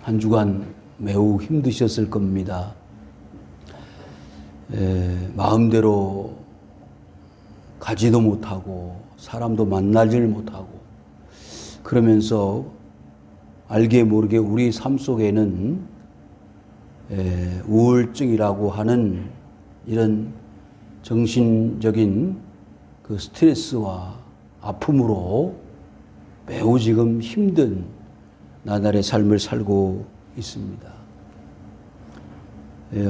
한 주간 매우 힘드셨을 겁니다. 마음대로 가지도 못하고 사람도 만나질 못하고 그러면서 알게 모르게 우리 삶 속에는 우울증이라고 하는 이런 정신적인 그 스트레스와 아픔으로 매우 지금 힘든 나날의 삶을 살고 있습니다.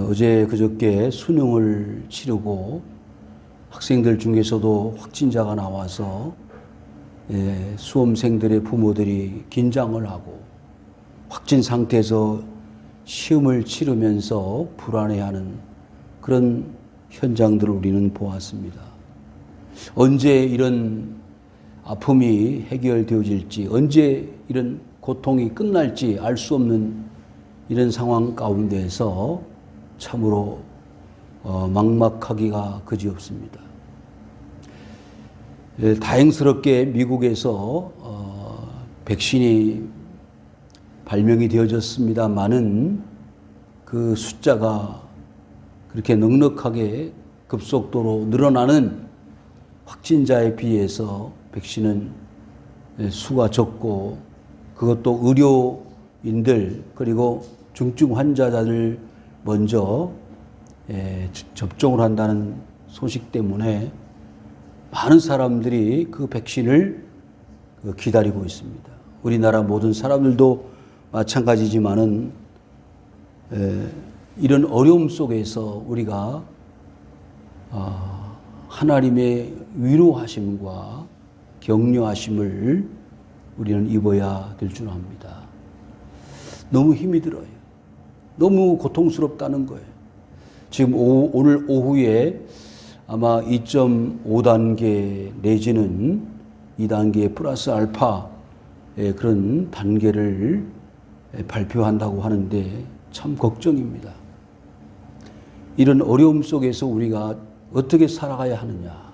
어제 그저께 수능을 치르고 학생들 중에서도 확진자가 나와서 수험생들의 부모들이 긴장을 하고 확진 상태에서 시험을 치르면서 불안해하는 그런 현장들을 우리는 보았습니다. 언제 이런 아픔이 해결되어질지, 언제 이런 고통이 끝날지 알 수 없는 이런 상황 가운데에서 참으로 막막하기가 그지없습니다. 다행스럽게 미국에서 백신이 발명이 되어졌습니다마는 그 숫자가 그렇게 넉넉하게 급속도로 늘어나는 확진자에 비해서 백신은 수가 적고 그것도 의료인들 그리고 중증 환자들 먼저 접종을 한다는 소식 때문에 많은 사람들이 그 백신을 기다리고 있습니다. 우리나라 모든 사람들도 마찬가지지만은 이런 어려움 속에서 우리가 하나님의 위로하심과 격려하심을 우리는 입어야 될 줄 압니다. 너무 힘이 들어요. 너무 고통스럽다는 거예요. 지금 오늘 오후에 아마 2.5단계 내지는 2단계 플러스 알파의 그런 단계를 발표한다고 하는데 참 걱정입니다. 이런 어려움 속에서 우리가 어떻게 살아가야 하느냐.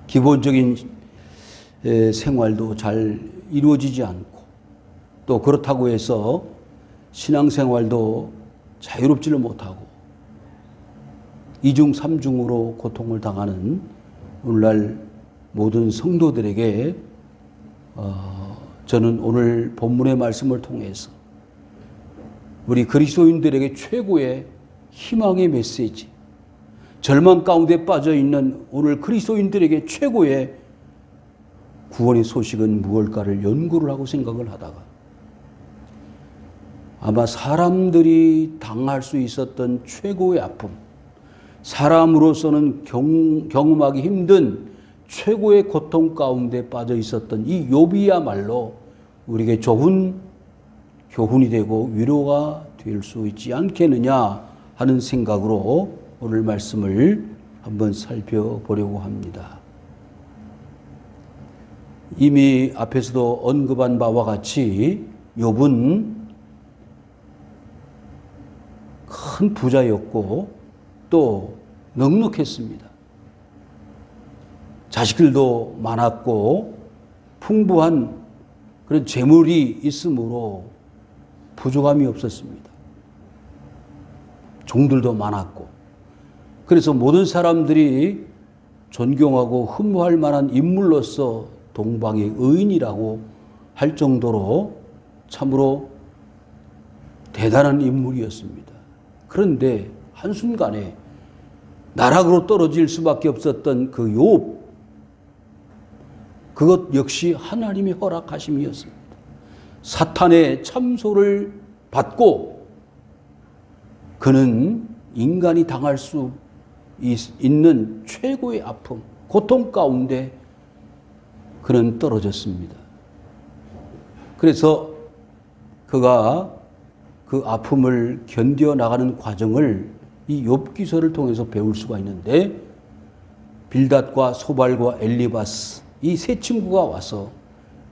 기본적인 생활도 잘 이루어지지 않고 또 그렇다고 해서 신앙생활도 자유롭지를 못하고 이중 삼중으로 고통을 당하는 오늘날 모든 성도들에게 저는 오늘 본문의 말씀을 통해서 우리 그리스도인들에게 최고의 희망의 메시지, 절망 가운데 빠져있는 오늘 그리스도인들에게 최고의 구원의 소식은 무엇일까를 연구를 하고 생각을 하다가 아마 사람들이 당할 수 있었던 최고의 아픔, 사람으로서는 경험하기 힘든 최고의 고통 가운데 빠져 있었던 이 욥이야말로 우리에게 좋은 교훈이 되고 위로가 될 수 있지 않겠느냐 하는 생각으로 오늘 말씀을 한번 살펴보려고 합니다. 이미 앞에서도 언급한 바와 같이 욥은 큰 부자였고 또 넉넉했습니다. 자식들도 많았고 풍부한 그런 재물이 있으므로 부족함이 없었습니다. 종들도 많았고 그래서 모든 사람들이 존경하고 흠모할 만한 인물로서 동방의 의인이라고 할 정도로 참으로 대단한 인물이었습니다. 그런데 한순간에 나락으로 떨어질 수밖에 없었던 그 욥, 그것 역시 하나님의 허락하심이었습니다. 사탄의 참소를 받고 그는 인간이 당할 수 있는 최고의 아픔, 고통 가운데 그는 떨어졌습니다. 그래서 그가 그 아픔을 견뎌나가는 과정을 이 욥기서를 통해서 배울 수가 있는데 빌닷과 소발과 엘리바스 이 세 친구가 와서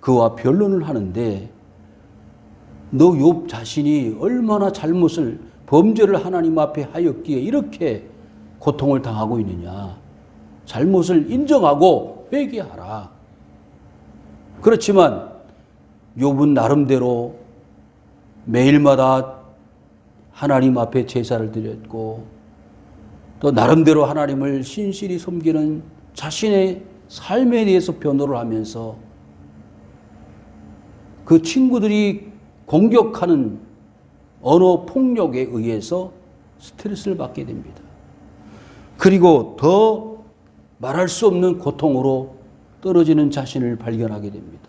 그와 변론을 하는데 너 욥 자신이 얼마나 범죄를 하나님 앞에 하였기에 이렇게 고통을 당하고 있느냐. 잘못을 인정하고 회개하라. 그렇지만 욥은 나름대로 매일마다 하나님 앞에 제사를 드렸고 또 나름대로 하나님을 신실히 섬기는 자신의 삶에 대해서 변호를 하면서 그 친구들이 공격하는 언어 폭력에 의해서 스트레스를 받게 됩니다. 그리고 더 말할 수 없는 고통으로 떨어지는 자신을 발견하게 됩니다.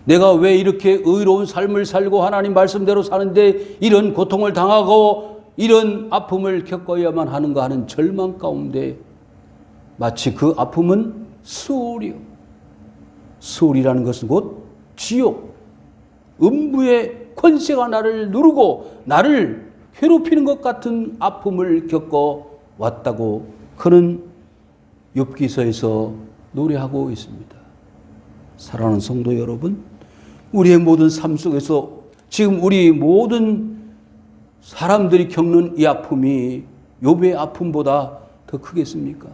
내가 왜 이렇게 의로운 삶을 살고 하나님 말씀대로 사는데 이런 고통을 당하고 이런 아픔을 겪어야만 하는가 하는 절망 가운데 마치 그 아픔은 수월이요. 수월이라는 것은 곧 지옥, 음부의 권세가 나를 누르고 나를 괴롭히는 것 같은 아픔을 겪어 왔다고 그는 욥기서에서 노래하고 있습니다. 사랑하는 성도 여러분, 우리의 모든 삶 속에서 지금 우리 모든 사람들이 겪는 이 아픔이 욥의 아픔보다 더 크겠습니까?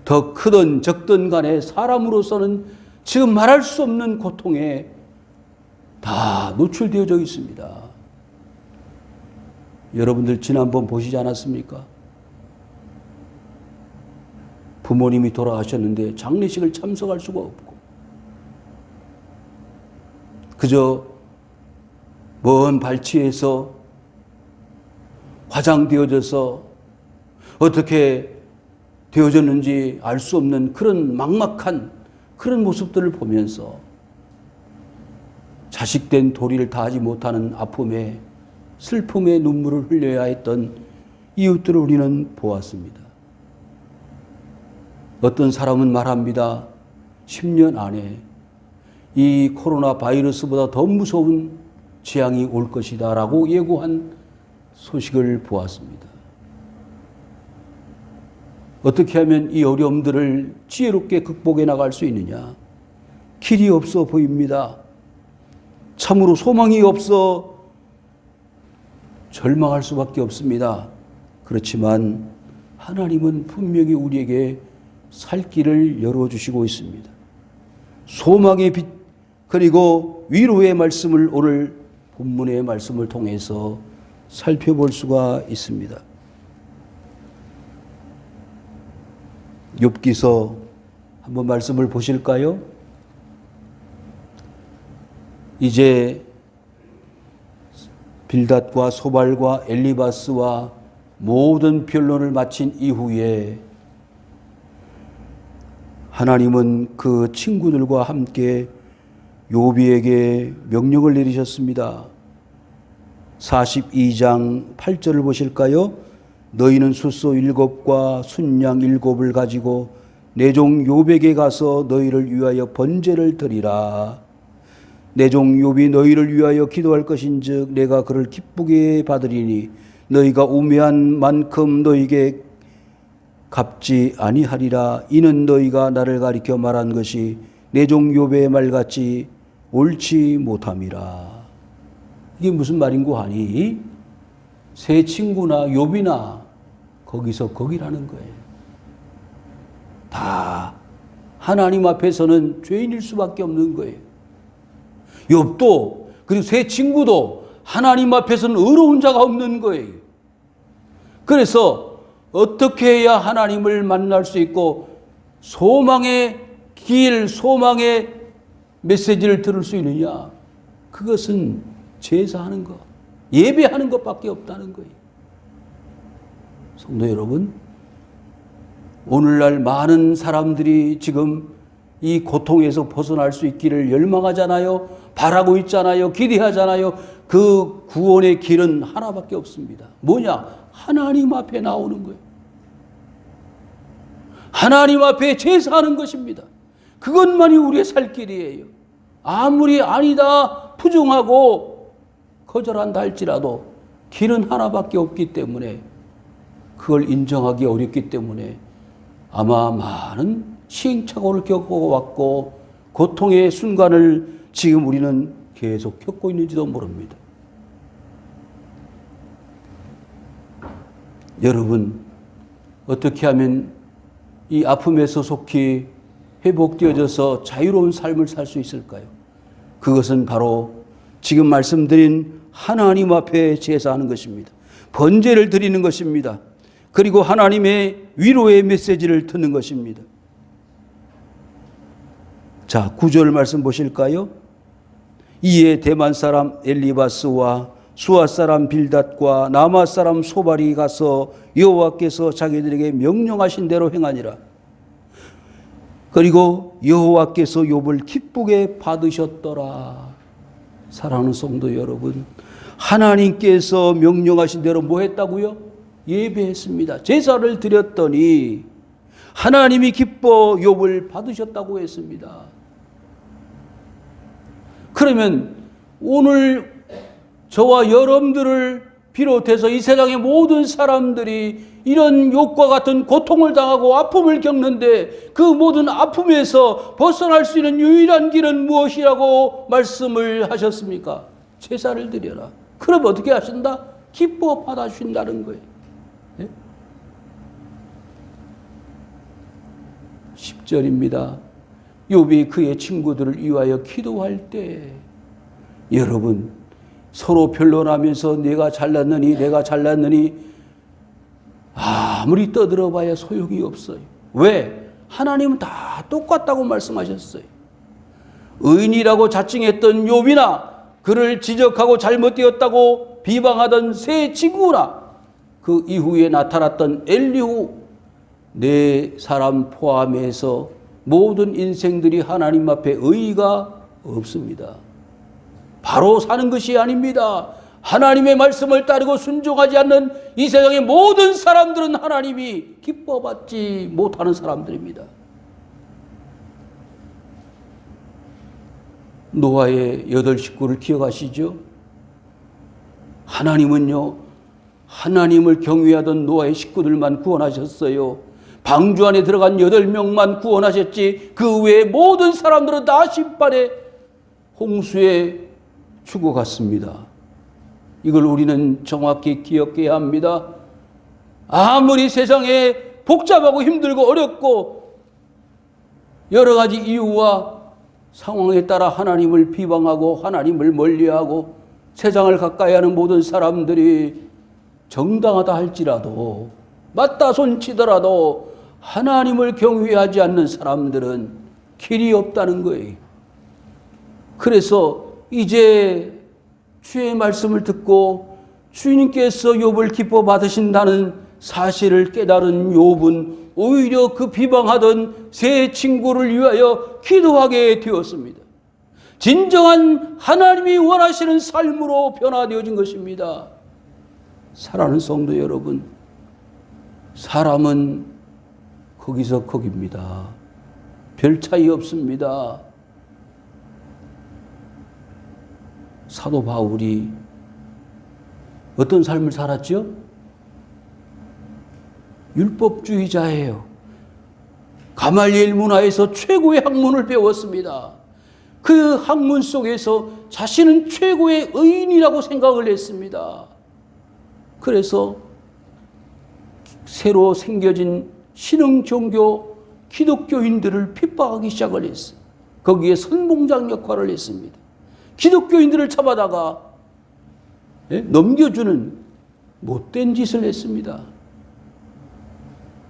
더 크든 적든 간에 사람으로서는 지금 말할 수 없는 고통에 다 노출되어져 있습니다. 여러분들 지난번 보시지 않았습니까? 부모님이 돌아가셨는데 장례식을 참석할 수가 없고 그저 먼 발치에서 화장되어져서 어떻게 되어졌는지 알 수 없는 그런 막막한 그런 모습들을 보면서 자식된 도리를 다하지 못하는 아픔에 슬픔의 눈물을 흘려야 했던 이웃들을 우리는 보았습니다. 어떤 사람은 말합니다. 10년 안에 이 코로나 바이러스보다 더 무서운 재앙이 올 것이다 라고 예고한 소식을 보았습니다. 어떻게 하면 이 어려움들을 지혜롭게 극복해 나갈 수 있느냐? 길이 없어 보입니다. 참으로 소망이 없어 절망할 수밖에 없습니다. 그렇지만 하나님은 분명히 우리에게 살 길을 열어주시고 있습니다. 소망의 빛 그리고 위로의 말씀을 오늘 본문의 말씀을 통해서 살펴볼 수가 있습니다. 욥기서 한번 말씀을 보실까요? 이제 빌닷과 소발과 엘리바스와 모든 변론을 마친 이후에 하나님은 그 친구들과 함께 욥이에게 명령을 내리셨습니다. 42장 8절을 보실까요? 너희는 숫소 7과 순양 7을 가지고 내 종 욥에게 가서 너희를 위하여 번제를 드리라. 내 종 욥이 너희를 위하여 기도할 것인즉 내가 그를 기쁘게 받으리니 너희가 우매한 만큼 너희에게 갚지 아니하리라. 이는 너희가 나를 가리켜 말한 것이 내 종 욥의 말같이 옳지 못함이라. 이게 무슨 말인고 하니 세 친구나 욥이나 거기서 거기라는 거예요. 다 하나님 앞에서는 죄인일 수밖에 없는 거예요. 욥도 그리고 세 친구도 하나님 앞에서는 의로운 자가 없는 거예요. 그래서 어떻게 해야 하나님을 만날 수 있고 소망의 길, 소망의 메시지를 들을 수 있느냐? 그것은 제사하는 것, 예배하는 것밖에 없다는 거예요. 성도 여러분, 오늘날 많은 사람들이 지금 이 고통에서 벗어날 수 있기를 열망하잖아요. 바라고 있잖아요. 기대하잖아요. 그 구원의 길은 하나밖에 없습니다. 뭐냐? 하나님 앞에 나오는 거예요. 하나님 앞에 제사하는 것입니다. 그것만이 우리의 살 길이에요. 아무리 아니다, 부정하고 거절한다 할지라도 길은 하나밖에 없기 때문에 그걸 인정하기 어렵기 때문에 아마 많은 시행착오를 겪어왔고 고통의 순간을 지금 우리는 계속 겪고 있는지도 모릅니다. 여러분, 어떻게 하면 이 아픔에서 속히 회복되어져서 자유로운 삶을 살 수 있을까요? 그것은 바로 지금 말씀드린 하나님 앞에 제사하는 것입니다. 번제를 드리는 것입니다. 그리고 하나님의 위로의 메시지를 듣는 것입니다. 자, 9절 말씀 보실까요? 이에 대만 사람 엘리바스와 수아 사람 빌닷과 나마 사람 소발이 가서 여호와께서 자기들에게 명령하신 대로 행하니라. 그리고 여호와께서 욥을 기쁘게 받으셨더라. 사랑하는 성도 여러분, 하나님께서 명령하신 대로 뭐 했다고요? 예배했습니다. 제사를 드렸더니 하나님이 기뻐 욥을 받으셨다고 했습니다. 그러면 오늘 저와 여러분들을 비롯해서 이 세상의 모든 사람들이 이런 욥과 같은 고통을 당하고 아픔을 겪는데 그 모든 아픔에서 벗어날 수 있는 유일한 길은 무엇이라고 말씀을 하셨습니까? 제사를 드려라. 그럼 어떻게 하신다? 기뻐 받아주신다는 거예요. 10절입니다. 욥이 그의 친구들을 위하여 기도할 때, 여러분 서로 변론하면서 내가 잘났느니 아무리 떠들어봐야 소용이 없어요. 왜? 하나님은 다 똑같다고 말씀하셨어요. 의인이라고 자칭했던 욥이나 그를 지적하고 잘못되었다고 비방하던 세 친구나 그 이후에 나타났던 엘리후, 네 사람 포함해서 모든 인생들이 하나님 앞에 의의가 없습니다. 바로 사는 것이 아닙니다. 하나님의 말씀을 따르고 순종하지 않는 이 세상의 모든 사람들은 하나님이 기뻐받지 못하는 사람들입니다. 노아의 8 식구를 기억하시죠? 하나님은요, 하나님을 경외하던 노아의 식구들만 구원하셨어요. 방주 안에 들어간 8명만 구원하셨지 그 외의 모든 사람들은 다 심판에 홍수에 죽어갔습니다. 이걸 우리는 정확히 기억해야 합니다. 아무리 세상에 복잡하고 힘들고 어렵고 여러 가지 이유와 상황에 따라 하나님을 비방하고 하나님을 멀리하고 세상을 가까이 하는 모든 사람들이 정당하다 할지라도 맞다 손치더라도 하나님을 경외하지 않는 사람들은 길이 없다는 거예요. 그래서 이제 주의 말씀을 듣고 주님께서 욥을 기뻐 받으신다는 사실을 깨달은 욥은 오히려 그 비방하던 세 친구를 위하여 기도하게 되었습니다. 진정한 하나님이 원하시는 삶으로 변화되어진 것입니다. 사랑하는 성도 여러분, 사람은 거기서 거기입니다. 별 차이 없습니다. 사도 바울이 어떤 삶을 살았죠? 율법주의자예요. 가말리엘 문화에서 최고의 학문을 배웠습니다. 그 학문 속에서 자신은 최고의 의인이라고 생각을 했습니다. 그래서 새로 생겨진 신흥 종교 기독교인들을 핍박하기 시작을 했어요. 거기에 선봉장 역할을 했습니다. 기독교인들을 잡아다가 넘겨주는 못된 짓을 했습니다.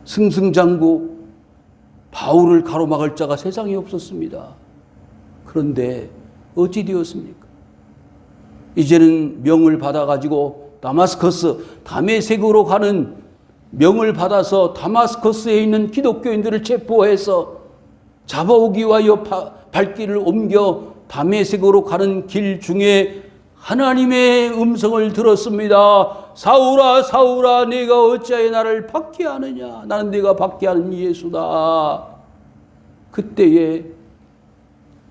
승승장구 바울을 가로막을 자가 세상에 없었습니다. 그런데 어찌 되었습니까? 이제는 명을 받아가지고 다메섹으로 가는 명을 받아서 다마스커스에 있는 기독교인들을 체포해서 잡아오기 위하여 발길을 옮겨 다메섹으로 가는 길 중에 하나님의 음성을 들었습니다. 사울아 사울아 네가 어찌하여 나를 박해하느냐. 나는 네가 박해하는 예수다. 그때에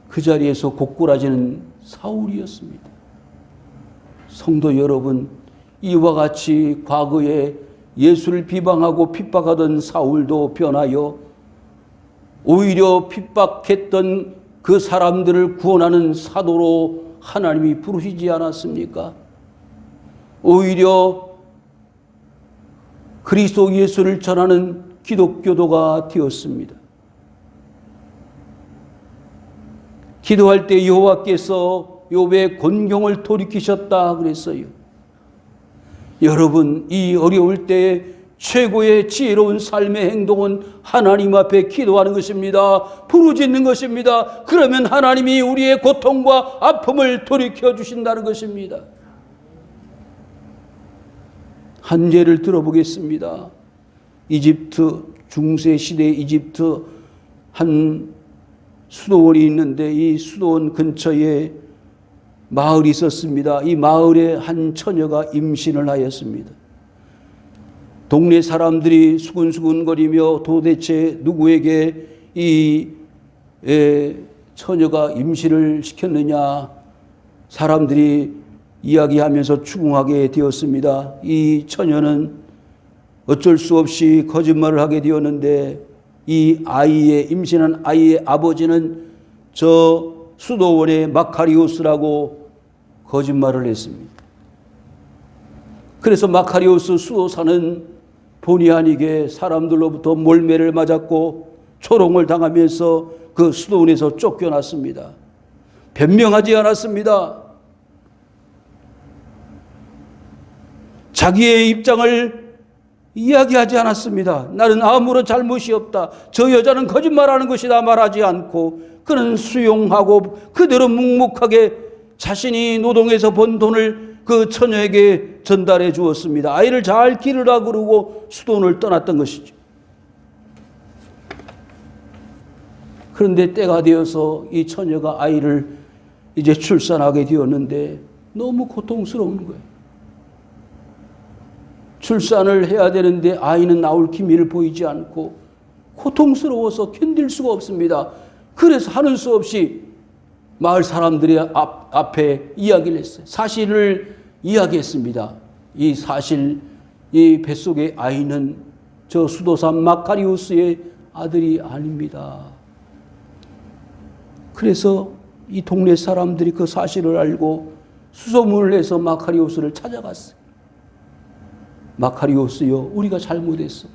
그 자리에서 고꾸라지는 사울이었습니다. 성도 여러분, 이와 같이 과거에 예수를 비방하고 핍박하던 사울도 변하여 오히려 핍박했던 그 사람들을 구원하는 사도로 하나님이 부르시지 않았습니까? 오히려 그리스도 예수를 전하는 기독교도가 되었습니다. 기도할 때 여호와께서 욥의 곤경을 돌이키셨다 그랬어요. 여러분, 이 어려울 때에 최고의 지혜로운 삶의 행동은 하나님 앞에 기도하는 것입니다. 부르짖는 것입니다. 그러면 하나님이 우리의 고통과 아픔을 돌이켜 주신다는 것입니다. 한 예를 들어보겠습니다. 이집트, 중세시대 이집트 한 수도원이 있는데 이 수도원 근처에 마을이 있었습니다. 이 마을에 한 처녀가 임신을 하였습니다. 동네 사람들이 수군수군거리며 도대체 누구에게 이 처녀가 임신을 시켰느냐 사람들이 이야기하면서 추궁하게 되었습니다. 이 처녀는 어쩔 수 없이 거짓말을 하게 되었는데 이 아이의 임신한 아이의 아버지는 저 수도원의 마카리오스라고 거짓말을 했습니다. 그래서 마카리오스 수도사는 본의 아니게 사람들로부터 몰매를 맞았고 조롱을 당하면서 그 수도원에서 쫓겨났습니다. 변명하지 않았습니다. 자기의 입장을 이야기하지 않았습니다. 나는 아무런 잘못이 없다. 저 여자는 거짓말하는 것이다 말하지 않고 그는 수용하고 그대로 묵묵하게 자신이 노동해서 번 돈을 그 처녀에게 전달해 주었습니다. 아이를 잘 기르라 그러고 수도원을 떠났던 것이죠. 그런데 때가 되어서 이 처녀가 아이를 이제 출산하게 되었는데 너무 고통스러운 거예요. 출산을 해야 되는데 아이는 나올 기미를 보이지 않고 고통스러워서 견딜 수가 없습니다. 그래서 하는 수 없이 마을 사람들의 앞에 이야기를 했어요. 사실을 이야기했습니다. 이 사실, 이 뱃속의 아이는 저 수도사 마카리오스의 아들이 아닙니다. 그래서 이 동네 사람들이 그 사실을 알고 수소문을 해서 마카리오스를 찾아갔어요. 마카리오스여, 우리가 잘못했어.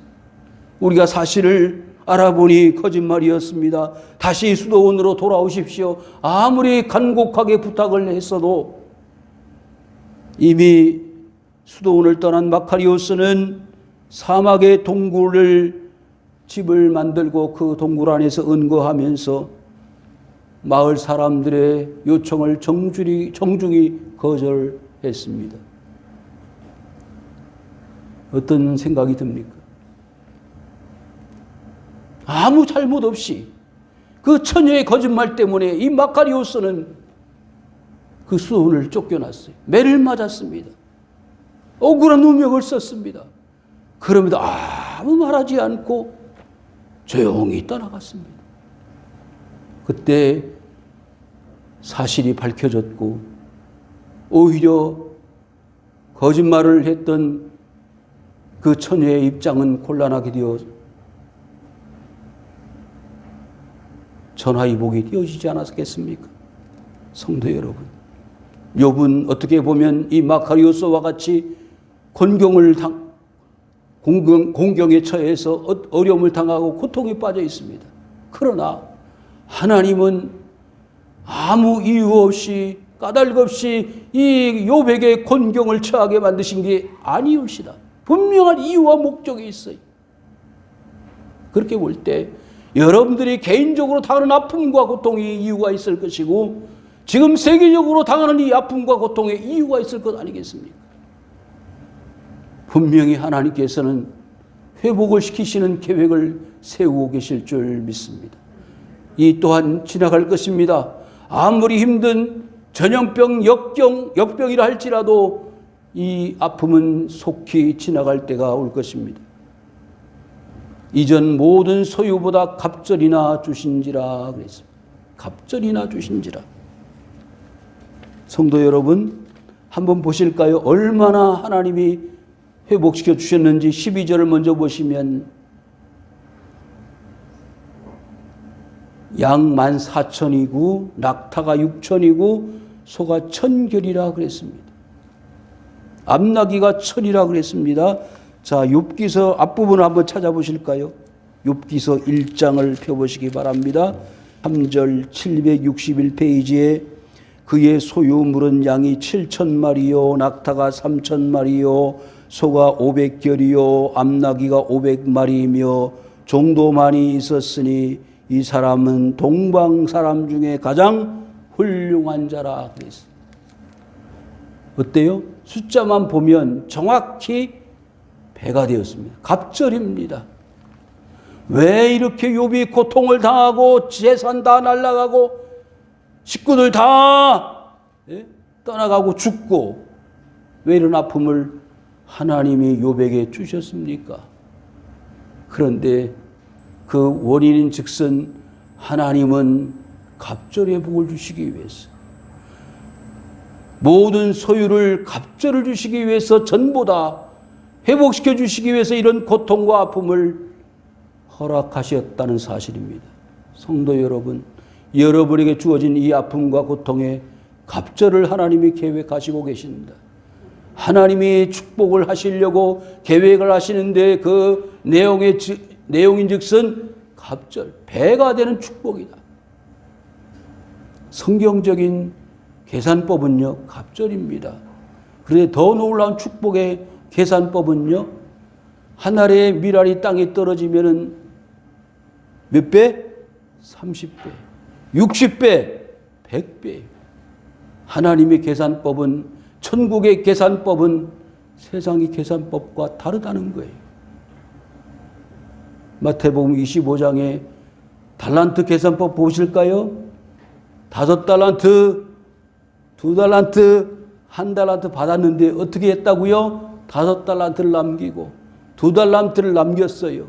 우리가 사실을 알아보니 거짓말이었습니다. 다시 수도원으로 돌아오십시오. 아무리 간곡하게 부탁을 했어도 이미 수도원을 떠난 마카리오스는 사막의 동굴을 집을 만들고 그 동굴 안에서 은거하면서 마을 사람들의 요청을 정중히 거절했습니다. 어떤 생각이 듭니까? 아무 잘못 없이 그 처녀의 거짓말 때문에 이 마카리오스는 그 수도원을 쫓겨났어요. 매를 맞았습니다. 억울한 누명을 썼습니다. 그럼에도 아무 말하지 않고 조용히 떠나갔습니다. 그때 사실이 밝혀졌고 오히려 거짓말을 했던 그 처녀의 입장은 곤란하게 되어 전화위복이 되어지지 않았겠습니까? 성도 여러분, 욥은 어떻게 보면 이 마카리오스와 같이 공경에 처해서 어려움을 당하고 고통에 빠져 있습니다. 그러나 하나님은 아무 이유 없이 까닭 없이 이 욥에게 곤경을 처하게 만드신 게 아니올시다. 분명한 이유와 목적이 있어요. 그렇게 볼 때 여러분들이 개인적으로 당하는 아픔과 고통의 이유가 있을 것이고 지금 세계적으로 당하는 이 아픔과 고통의 이유가 있을 것 아니겠습니까? 분명히 하나님께서는 회복을 시키시는 계획을 세우고 계실 줄 믿습니다. 이 또한 지나갈 것입니다. 아무리 힘든 전염병, 역병이라 할지라도 이 아픔은 속히 지나갈 때가 올 것입니다. 이전 모든 소유보다 갑절이나 주신지라 그랬습니다. 갑절이나 주신지라. 성도 여러분, 한번 보실까요? 얼마나 하나님이 회복시켜 주셨는지 12절을 먼저 보시면 양 14,000이고 낙타가 6,000이고 소가 1,000결이라 그랬습니다. 암나귀가 1,000이라 그랬습니다. 자, 욥기서 앞부분을 한번 찾아보실까요? 욥기서 1장을 펴보시기 바랍니다. 3절 761페이지에 그의 소유물은 양이 7,000마리요 낙타가 3,000마리요 소가 500결이요 암나귀가 500마리이며 종도 많이 있었으니 이 사람은 동방 사람 중에 가장 훌륭한 자라 그랬어요. 어때요? 숫자만 보면 정확히 배가 되었습니다. 갑절입니다. 왜 이렇게 욥이 고통을 당하고 재산 다 날아가고 식구들 다 떠나가고 죽고 왜 이런 아픔을 하나님이 욥에게 주셨습니까? 그런데 그 원인인 즉슨 하나님은 갑절의 복을 주시기 위해서 모든 소유를 갑절을 주시기 위해서 전보다 회복시켜 주시기 위해서 이런 고통과 아픔을 허락하셨다는 사실입니다. 성도 여러분, 여러분에게 주어진 이 아픔과 고통에 갑절을 하나님이 계획하시고 계십니다. 하나님이 축복을 하시려고 계획을 하시는데 그 내용인즉슨 갑절, 배가 되는 축복이다. 성경적인 계산법은요, 갑절입니다. 그런데 더 놀라운 축복의 계산법은요, 한 알의 밀알이 땅에 떨어지면은 몇 배? 30배, 60배, 100배. 하나님의 계산법은, 천국의 계산법은 세상의 계산법과 다르다는 거예요. 마태복음 25장에 달란트 계산법 보실까요? 5달란트, 2달란트, 1달란트 받았는데 어떻게 했다고요? 5달란트를 남기고 2달란트를 남겼어요.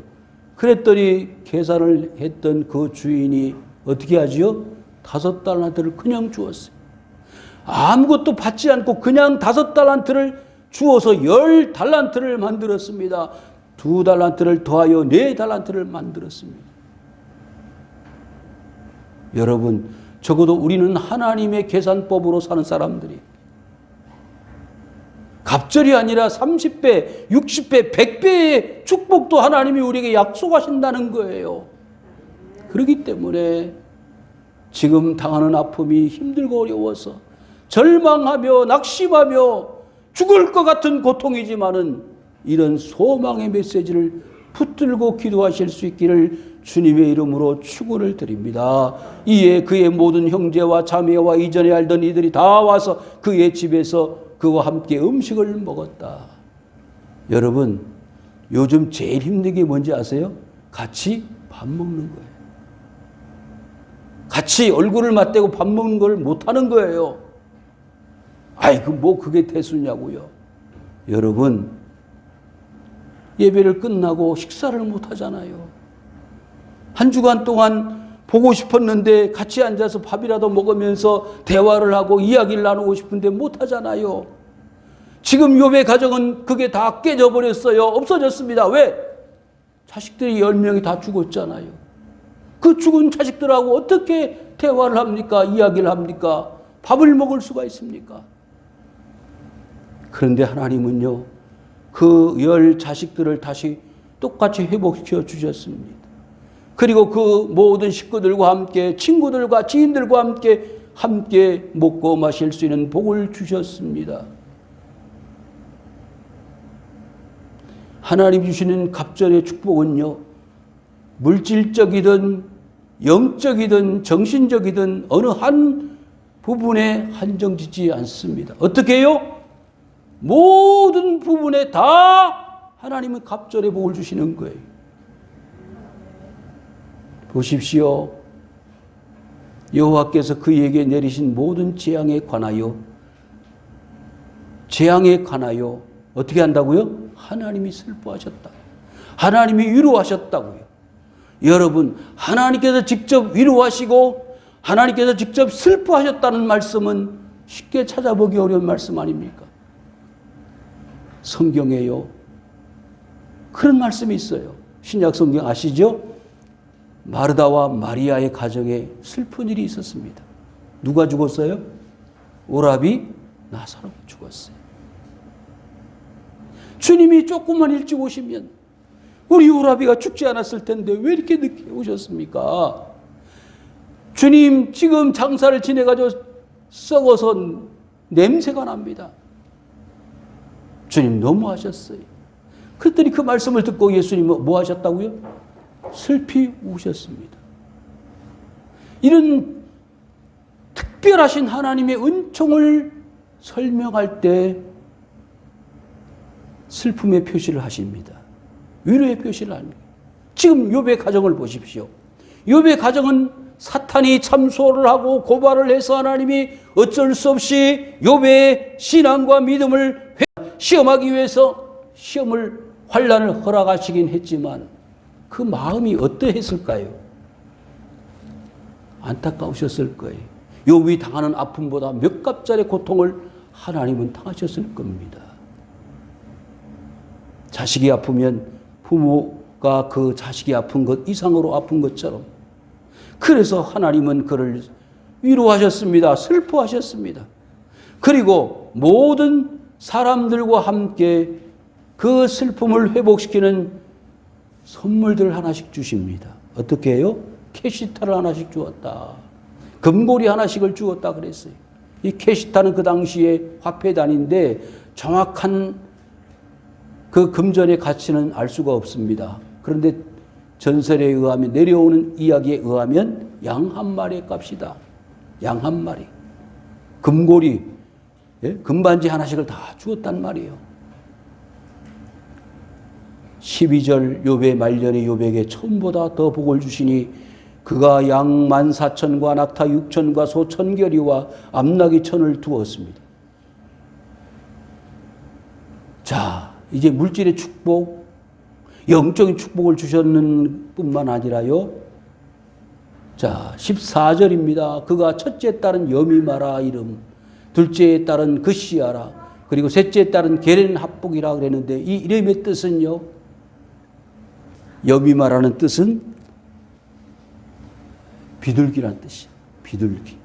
그랬더니 계산을 했던 그 주인이 어떻게 하지요? 5달란트를 그냥 주었어요. 아무것도 받지 않고 그냥 5달란트를 주어서 10달란트를 만들었습니다. 2달란트를 더하여 4달란트를 만들었습니다. 여러분, 적어도 우리는 하나님의 계산법으로 사는 사람들이 갑절이 아니라 30배, 60배, 100배의 축복도 하나님이 우리에게 약속하신다는 거예요. 그렇기 때문에 지금 당하는 아픔이 힘들고 어려워서 절망하며 낙심하며 죽을 것 같은 고통이지만은 이런 소망의 메시지를 붙들고 기도하실 수 있기를 주님의 이름으로 축원을 드립니다. 이에 그의 모든 형제와 자매와 이전에 알던 이들이 다 와서 그의 집에서 그와 함께 음식을 먹었다. 여러분, 요즘 제일 힘든 게 뭔지 아세요? 같이 밥 먹는 거예요. 같이 얼굴을 맞대고 밥 먹는 걸 못하는 거예요. 아이, 그게 대수냐고요. 여러분, 예배를 끝나고 식사를 못 하잖아요. 한 주간 동안 보고 싶었는데 같이 앉아서 밥이라도 먹으면서 대화를 하고 이야기를 나누고 싶은데 못 하잖아요. 지금 욥의 가정은 그게 다 깨져버렸어요. 없어졌습니다. 왜? 자식들이 10명이 다 죽었잖아요. 그 죽은 자식들하고 어떻게 대화를 합니까? 이야기를 합니까? 밥을 먹을 수가 있습니까? 그런데 하나님은요, 그 10 자식들을 다시 똑같이 회복시켜 주셨습니다. 그리고 그 모든 식구들과 함께, 친구들과 지인들과 함께 먹고 마실 수 있는 복을 주셨습니다. 하나님 주시는 갑절의 축복은요, 물질적이든 영적이든 정신적이든 어느 한 부분에 한정짓지 않습니다. 어떻게 해요? 모든 부분에 다 하나님은 갑절의 복을 주시는 거예요. 보십시오. 여호와께서 그에게 내리신 모든 재앙에 관하여 어떻게 한다고요? 하나님이 슬퍼하셨다. 하나님이 위로하셨다고요. 여러분, 하나님께서 직접 위로하시고 하나님께서 직접 슬퍼하셨다는 말씀은 쉽게 찾아보기 어려운 말씀 아닙니까? 성경에요, 그런 말씀이 있어요. 신약 성경 아시죠? 마르다와 마리아의 가정에 슬픈 일이 있었습니다. 누가 죽었어요? 오라비 나사로가 죽었어요. 주님이 조금만 일찍 오시면 우리 오라비가 죽지 않았을 텐데 왜 이렇게 늦게 오셨습니까? 주님 지금 장사를 지내가지고 썩어서 냄새가 납니다. 주님 너무하셨어요. 그랬더니 그 말씀을 듣고 예수님은 뭐 하셨다고요? 슬피 우셨습니다. 이런 특별하신 하나님의 은총을 설명할 때 슬픔의 표시를 하십니다. 위로의 표시를 합니다. 지금 욥의 가정을 보십시오. 욥의 가정은 사탄이 참소를 하고 고발을 해서 하나님이 어쩔 수 없이 욥의 신앙과 믿음을 시험하기 위해서 환난을 허락하시긴 했지만 그 마음이 어떠했을까요? 안타까우셨을 거예요. 욥이 당하는 아픔보다 몇 값짜리 고통을 하나님은 당하셨을 겁니다. 자식이 아프면 부모가 그 자식이 아픈 것 이상으로 아픈 것처럼, 그래서 하나님은 그를 위로하셨습니다. 슬퍼하셨습니다. 그리고 모든 사람들과 함께 그 슬픔을 회복시키는 선물들 하나씩 주십니다. 어떻게 해요? 캐시타를 하나씩 주었다. 금고리 하나씩을 주었다 그랬어요. 이 캐시타는 그 당시에 화폐단인데 정확한 그 금전의 가치는 알 수가 없습니다. 그런데 전설에 의하면, 내려오는 이야기에 의하면 양 한 마리의 값이다. 양 한 마리. 금고리, 금반지 하나씩을 다 주었단 말이에요. 12절 욥의 말년에 욥에게 처음보다 더 복을 주시니 그가 양 14,000과 낙타 6,000과 소 1,000결이와 암나귀 1,000을 두었습니다. 자, 이제 물질의 축복, 영적인 축복을 주셨는 뿐만 아니라요. 자, 14절입니다. 그가 첫째 딸은 여미마라 이름, 둘째의 딸은 그시아라, 그리고 셋째의 딸은 게렌 합복이라 그랬는데 이 이름의 뜻은요. 여미마라는 뜻은 비둘기란 뜻이에요. 비둘기.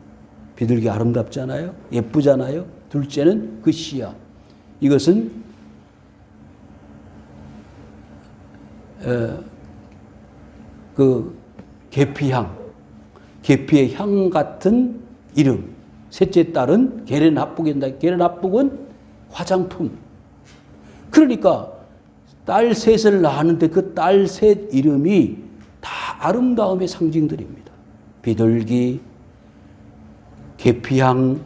비둘기 아름답잖아요. 예쁘잖아요. 둘째는 그시아. 이것은 그 계피향, 계피의 향 같은 이름. 셋째 딸은 게렌 합복인다. 게렌 합복은 화장품. 그러니까 딸 셋을 낳았는데 그 딸 셋 이름이 다 아름다움의 상징들입니다. 비둘기, 계피향,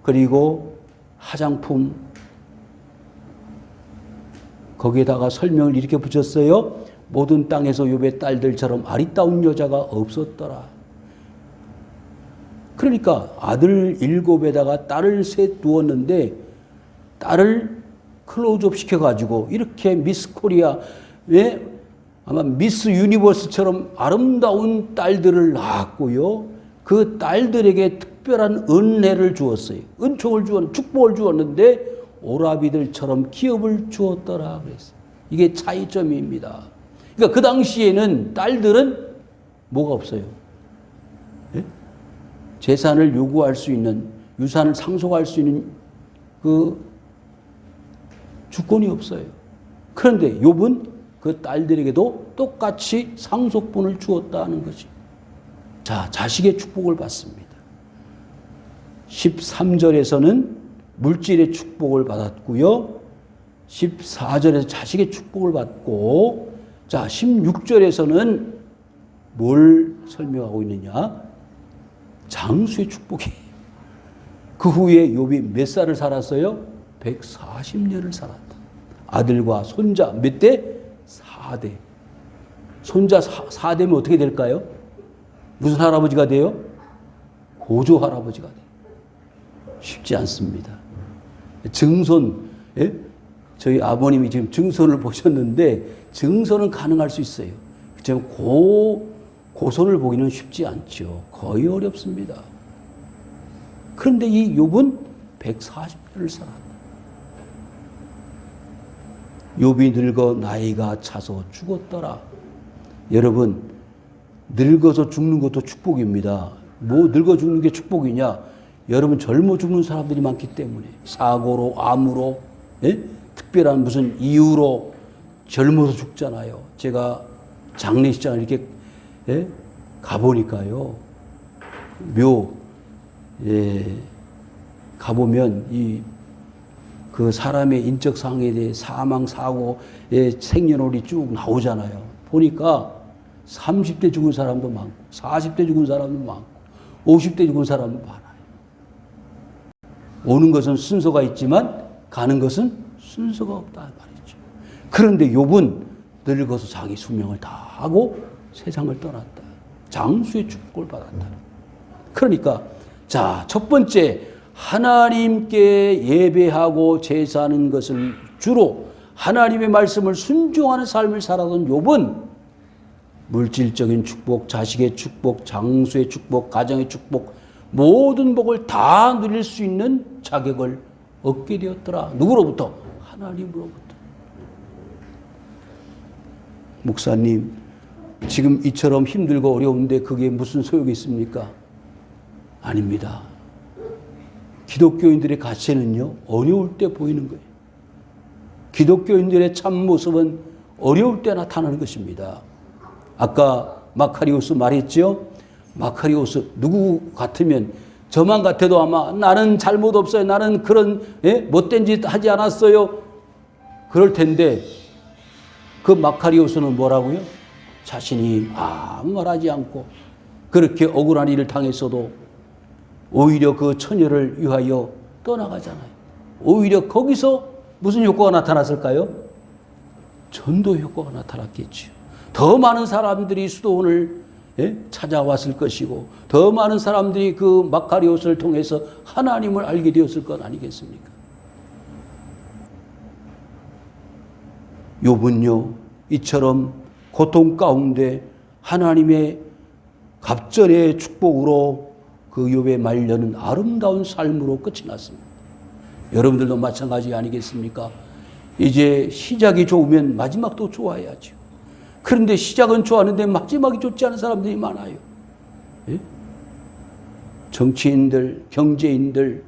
그리고 화장품. 거기에다가 설명을 이렇게 붙였어요. 모든 땅에서 욥의 딸들처럼 아리따운 여자가 없었더라. 그러니까 아들 7에다가 딸을 3 두었는데 딸을 클로즈업 시켜가지고 이렇게 미스 코리아에 아마 미스 유니버스처럼 아름다운 딸들을 낳았고요. 그 딸들에게 특별한 은혜를 주었어요. 은총을 주었는데, 축복을 주었는데 오라비들처럼 기업을 주었더라 그랬어요. 이게 차이점입니다. 그러니까 그 당시에는 딸들은 뭐가 없어요? 예? 재산을 요구할 수 있는, 유산을 상속할 수 있는 그 주권이 없어요. 그런데 욥은 그 딸들에게도 똑같이 상속분을 주었다는 거지. 자, 자식의 축복을 받습니다. 13절에서는 물질의 축복을 받았고요. 14절에서 자식의 축복을 받고, 자, 16절에서는 뭘 설명하고 있느냐? 장수의 축복이. 그 후에 욥이 몇 살을 살았어요? 140년을 살았다. 아들과 손자 몇 대? 4대. 손자 4대면 어떻게 될까요? 무슨 할아버지가 돼요? 고조 할아버지가 돼요. 쉽지 않습니다. 증손, 예? 저희 아버님이 지금 증손을 보셨는데 증손은 가능할 수 있어요. 지금 고손을 보기는 쉽지 않죠. 거의 어렵습니다. 그런데 이 욥은 140년을 살았다. 욥이 늙어 나이가 차서 죽었더라. 여러분, 늙어서 죽는 것도 축복입니다. 뭐 늙어 죽는 게 축복이냐? 여러분, 젊어 죽는 사람들이 많기 때문에 사고로, 암으로, 예? 특별한 무슨 이유로 젊어서 죽잖아요. 제가 장례식장을 이렇게 가보니까요. 가보면 그 사람의 인적 상황에 대해 사망, 사고의 생년월일이 쭉 나오잖아요. 보니까 30대 죽은 사람도 많고, 40대 죽은 사람도 많고, 50대 죽은 사람도 많아요. 오는 것은 순서가 있지만 가는 것은 순서가 없다 말이죠. 그런데 욥은 늙어서 자기 수명을 다 하고 세상을 떠났다. 장수의 축복을 받았다. 그러니까 자, 첫 번째 하나님께 예배하고 제사하는 것을 주로 하나님의 말씀을 순종하는 삶을 살아던 욥은 물질적인 축복, 자식의 축복, 장수의 축복, 가정의 축복, 모든 복을 다 누릴 수 있는 자격을 얻게 되었더라. 누구로부터? 하나님으로부터. 목사님, 지금 이처럼 힘들고 어려운데 그게 무슨 소용이 있습니까? 아닙니다. 기독교인들의 가치는요, 어려울 때 보이는 거예요. 기독교인들의 참 모습은 어려울 때 나타나는 것입니다. 아까 마카리오스 말했죠? 마카리오스 누구 같으면 저만 같아도 아마 나는 잘못 없어요. 나는 그런 못된 짓 하지 않았어요. 그럴 텐데 그 마카리오스는 뭐라고요? 자신이 아무 말하지 않고 그렇게 억울한 일을 당했어도 오히려 그 처녀를 위하여 떠나가잖아요. 오히려 거기서 무슨 효과가 나타났을까요? 전도 효과가 나타났겠죠. 더 많은 사람들이 수도원을 찾아왔을 것이고 더 많은 사람들이 그 마카리오스를 통해서 하나님을 알게 되었을 것 아니겠습니까? 욥은요, 이처럼 고통 가운데 하나님의 갑절의 축복으로 그 욥의 말년은 아름다운 삶으로 끝이 났습니다. 여러분들도 마찬가지 아니겠습니까? 이제 시작이 좋으면 마지막도 좋아야죠. 그런데 시작은 좋았는데 마지막이 좋지 않은 사람들이 많아요. 예? 정치인들, 경제인들,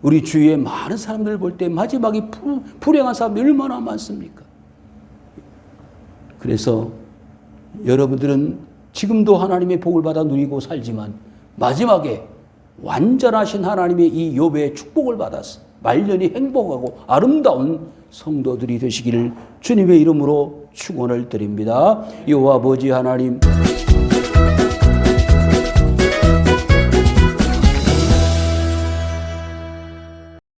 우리 주위에 많은 사람들을 볼 때 마지막이 불행한 사람들이 얼마나 많습니까? 그래서 여러분들은 지금도 하나님의 복을 받아 누리고 살지만 마지막에 완전하신 하나님의 이 욥의 축복을 받아서 말년이 행복하고 아름다운 성도들이 되시기를 주님의 이름으로 축원을 드립니다. 여호와 아버지 하나님,